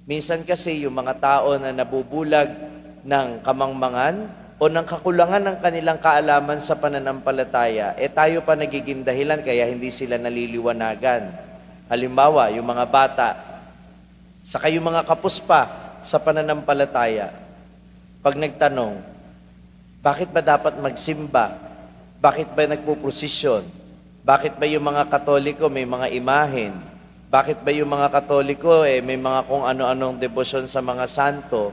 Minsan kasi yung mga tao na nabubulag ng kamangmangan o ng kakulangan ng kanilang kaalaman sa pananampalataya, tayo pa nagiging dahilan kaya hindi sila naliliwanagan. Halimbawa, yung mga bata, saka yung mga kapuspa sa pananampalataya, pag nagtanong, bakit ba dapat magsimba? Bakit ba nagpuprosesyon? Bakit ba yung mga Katoliko may mga imahen? Bakit ba yung mga Katoliko may mga kung ano-anong debosyon sa mga santo?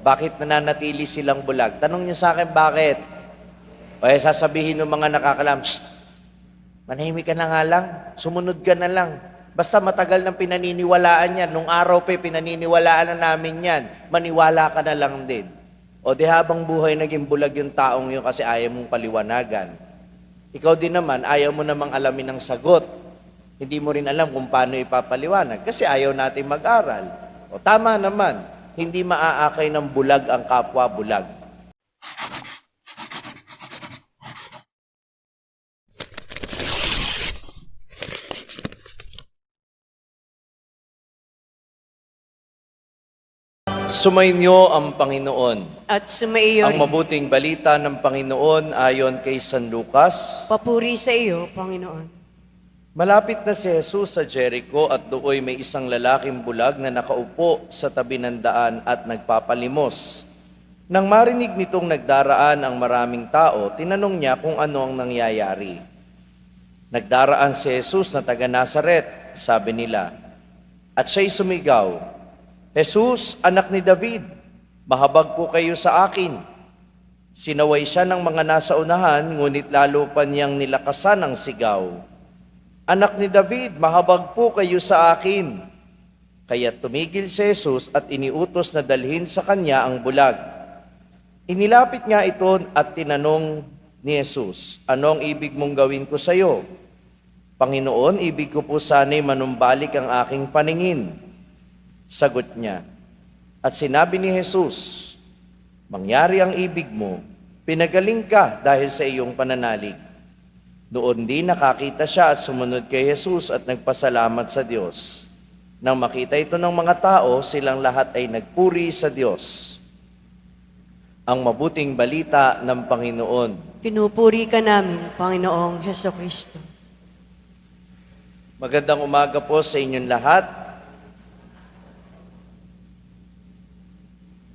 Bakit nananatili silang bulag? Tanong niyo sa akin, bakit? Sasabihin ng mga nakakalam, manahimik ka na nga lang, sumunod ka na lang. Basta matagal nang pinaniniwalaan yan. Nung araw pinaniniwalaan na namin yan. Maniwala ka na lang din. Di habang buhay naging bulag yung taong yun kasi ayaw mong paliwanagan. Ikaw din naman, ayaw mo namang alamin ang sagot. Hindi mo rin alam kung paano ipapaliwanag kasi ayaw natin mag-aral. Tama naman, hindi maaakay ng bulag ang kapwa bulag. Sumainyo ang Panginoon. At sumaiyo Ang rin. mabuting balita ng Panginoon ayon kay San Lucas. Papuri sa iyo, Panginoon. Malapit na si Jesus sa Jericho at dooy may isang lalaking bulag na nakaupo sa tabi ng daan at nagpapalimos. Nang marinig nitong nagdaraan ang maraming tao, tinanong niya kung ano ang nangyayari. Nagdaraan si Jesus na taga Nazaret, sabi nila. At siya'y sumigaw, Jesus, anak ni David, mahabag po kayo sa akin. Sinaway siya ng mga nasa unahan, ngunit lalo pa niyang nilakasan ang sigaw. Anak ni David, mahabag po kayo sa akin. Kaya tumigil si Jesus at iniutos na dalhin sa kanya ang bulag. Inilapit nga ito at tinanong ni Jesus, ano ang ibig mong gawin ko sa iyo? Panginoon, ibig ko po sana'y manumbalik ang aking paningin. Sagot niya. At sinabi ni Jesus, mangyari ang ibig mo, pinagaling ka dahil sa iyong pananalig. Doon din nakakita siya at sumunod kay Jesus at nagpasalamat sa Diyos. Nang makita ito ng mga tao, silang lahat ay nagpuri sa Diyos. Ang mabuting balita ng Panginoon. Pinupuri ka namin, Panginoong Hesukristo. Magandang umaga po sa inyong lahat.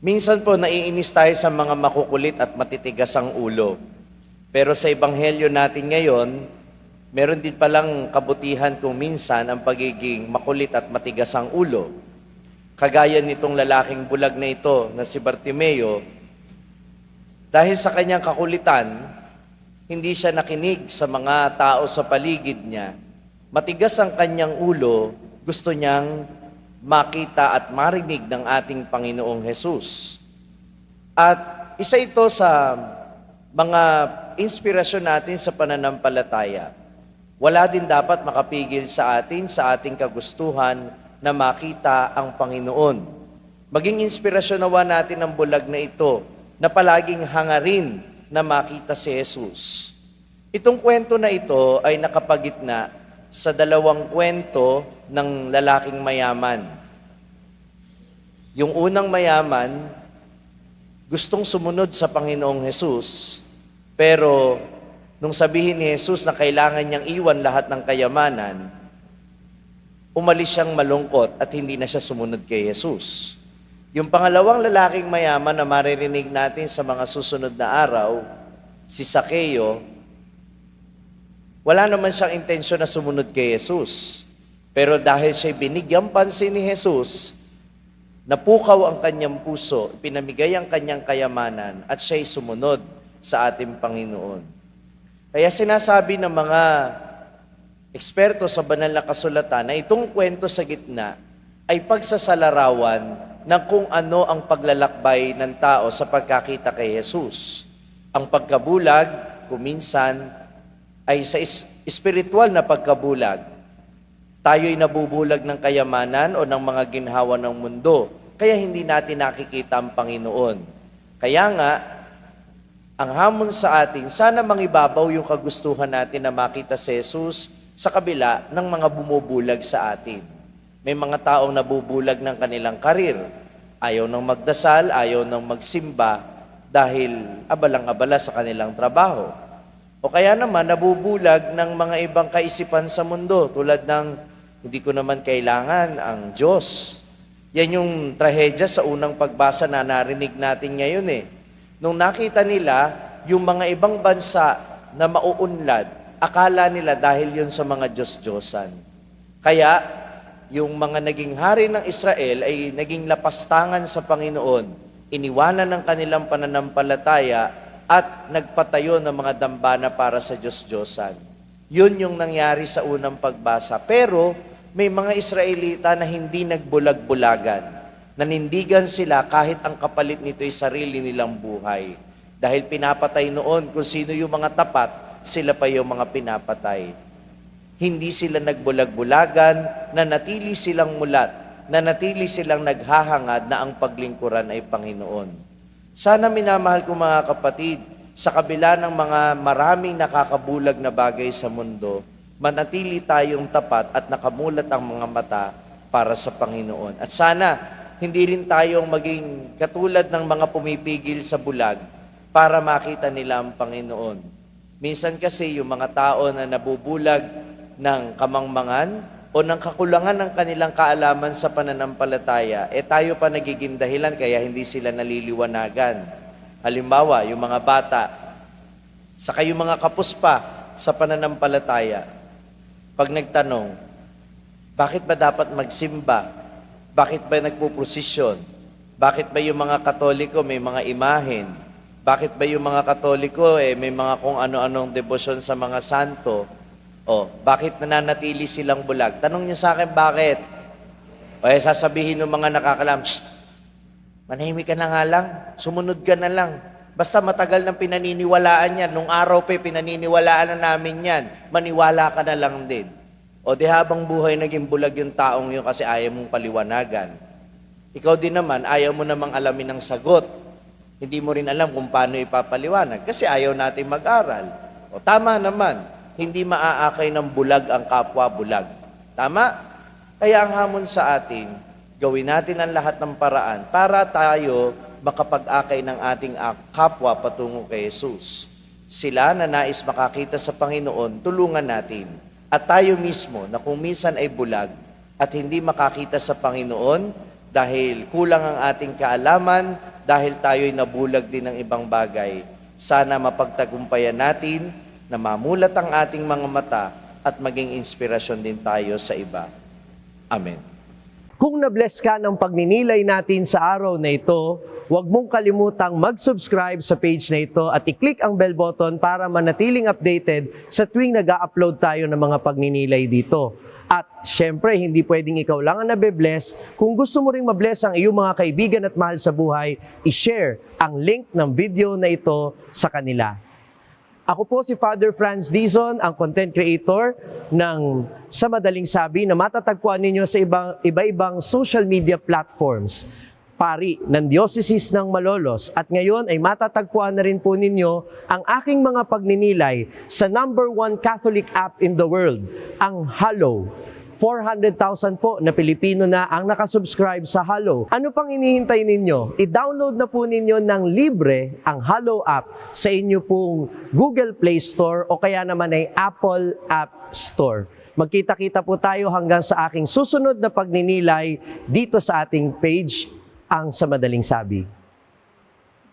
Minsan po naiinis tayo sa mga makukulit at matitigas ang ulo. Pero sa ebanghelyo natin ngayon, meron din palang kabutihan kung minsan ang pagiging makulit at matigas ang ulo. Kagaya nitong lalaking bulag na ito na si Bartimeo, dahil sa kanyang kakulitan, hindi siya nakinig sa mga tao sa paligid niya. Matigas ang kanyang ulo, gusto niyang makita at marinig ng ating Panginoong Hesus. At isa ito sa mga inspirasyon natin sa pananampalataya. Wala din dapat makapigil sa atin, sa ating kagustuhan na makita ang Panginoon. Maging inspirasyon nawa natin ang bulag na ito na palaging hangarin na makita si Jesus. Itong kwento na ito ay nakapagitna sa dalawang kwento ng lalaking mayaman. Yung unang mayaman, gustong sumunod sa Panginoong Hesus, pero nung sabihin ni Jesus na kailangan niyang iwan lahat ng kayamanan, umalis siyang malungkot at hindi na siya sumunod kay Jesus. Yung pangalawang lalaking mayaman na maririnig natin sa mga susunod na araw, si Zaccheo, wala naman siyang intensyon na sumunod kay Jesus. Pero dahil siya'y binigyang pansin ni Jesus, napukaw ang kanyang puso, pinamigay ang kanyang kayamanan, at siya'y sumunod sa ating Panginoon. Kaya sinasabi ng mga eksperto sa banal na kasulatan na itong kwento sa gitna ay pagsasalarawan ng kung ano ang paglalakbay ng tao sa pagkakita kay Jesus. Ang pagkabulag, kuminsan, ay sa espiritual na pagkabulag. Tayo'y nabubulag ng kayamanan o ng mga ginhawa ng mundo, kaya hindi natin nakikita ang Panginoon. Kaya nga, ang hamon sa atin, sana mangibabaw yung kagustuhan natin na makita si Jesus sa kabila ng mga bumubulag sa atin. May mga taong nabubulag ng kanilang karir. Ayaw nang magdasal, ayaw nang magsimba dahil abalang-abala sa kanilang trabaho. O kaya naman nabubulag ng mga ibang kaisipan sa mundo tulad ng hindi ko naman kailangan ang Diyos. Yan yung trahedya sa unang pagbasa na narinig natin ngayon eh. Nung nakita nila yung mga ibang bansa na mauunlad, akala nila dahil yun sa mga Diyos-Diyosan. Kaya, yung mga naging hari ng Israel ay naging lapastangan sa Panginoon, iniwanan ng kanilang pananampalataya at nagpatayo ng mga dambana para sa Diyos-Diyosan. Yun yung nangyari sa unang pagbasa. Pero may mga Israelita na hindi nagbulag-bulagan. Nanindigan sila kahit ang kapalit nito ay sarili nilang buhay. Dahil pinapatay noon kung sino yung mga tapat, sila pa yung mga pinapatay. Hindi sila nagbulag-bulagan, nanatili silang mulat, nanatili silang naghahangad na ang paglingkuran ay Panginoon. Sana minamahal ko mga kapatid, sa kabila ng mga maraming nakakabulag na bagay sa mundo, manatili tayong tapat at nakamulat ang mga mata para sa Panginoon. At sana, hindi rin tayong maging katulad ng mga pumipigil sa bulag para makita nila ang Panginoon. Minsan kasi yung mga tao na nabubulag ng kamangmangan o ng kakulangan ng kanilang kaalaman sa pananampalataya, tayo pa nagiging dahilan kaya hindi sila naliliwanagan. Halimbawa, yung mga bata, saka yung mga kapuspa sa pananampalataya, pag nagtanong, bakit ba dapat magsimba? Bakit ba nagpuprosesyon? Bakit ba yung mga Katoliko may mga imahen? Bakit ba yung mga Katoliko may mga kung ano-anong debosyon sa mga santo? Bakit nananatili silang bulag? Tanong niyo sa akin, bakit? Sasabihin ng mga nakakalam, manahimik ka na nga lang, sumunod ka na lang. Basta matagal nang pinaniniwalaan yan. Nung araw pa, pinaniniwalaan na namin yan. Maniwala ka na lang din. Habang buhay naging bulag yung taong yun kasi ayaw mong paliwanagan. Ikaw din naman, ayaw mo namang alamin ang sagot. Hindi mo rin alam kung paano ipapaliwanag kasi ayaw natin mag-aral. Tama naman, hindi maaakay ng bulag ang kapwa bulag. Tama? Kaya ang hamon sa atin, gawin natin ang lahat ng paraan para tayo makapag-akay ng ating kapwa patungo kay Jesus. Sila na nais makakita sa Panginoon, tulungan natin. At tayo mismo na kung minsan ay bulag at hindi makakita sa Panginoon dahil kulang ang ating kaalaman, dahil tayo'y nabulag din ng ibang bagay, sana mapagtagumpayan natin na mamulat ang ating mga mata at maging inspirasyon din tayo sa iba. Amen. Kung na-bless ka ng pagninilay natin sa araw na ito, huwag mong kalimutang mag-subscribe sa page na ito at i-click ang bell button para manatiling updated sa tuwing nag-upload tayo ng mga pagninilay dito. At syempre, hindi pwedeng ikaw lang ang nabe-bless. Kung gusto mo ring ma-bless ang iyong mga kaibigan at mahal sa buhay, i-share ang link ng video na ito sa kanila. Ako po si Father Franz Dizon, ang content creator ng Sa Madaling Sabi na matatagpuan ninyo sa iba-ibang social media platforms. Pari ng Diocese ng Malolos at ngayon ay matatagpuan na rin po ninyo ang aking mga pagninilay sa #1 Catholic app in the world, ang Hallow. 400,000 po na Pilipino na ang nakasubscribe sa Hallow. Ano pang hinihintay ninyo? I-download na po ninyo ng libre ang Hallow app sa inyo pong Google Play Store o kaya naman ay Apple App Store. Magkita-kita po tayo hanggang sa aking susunod na pagninilay dito sa ating page, ang Sa Madaling Sabi.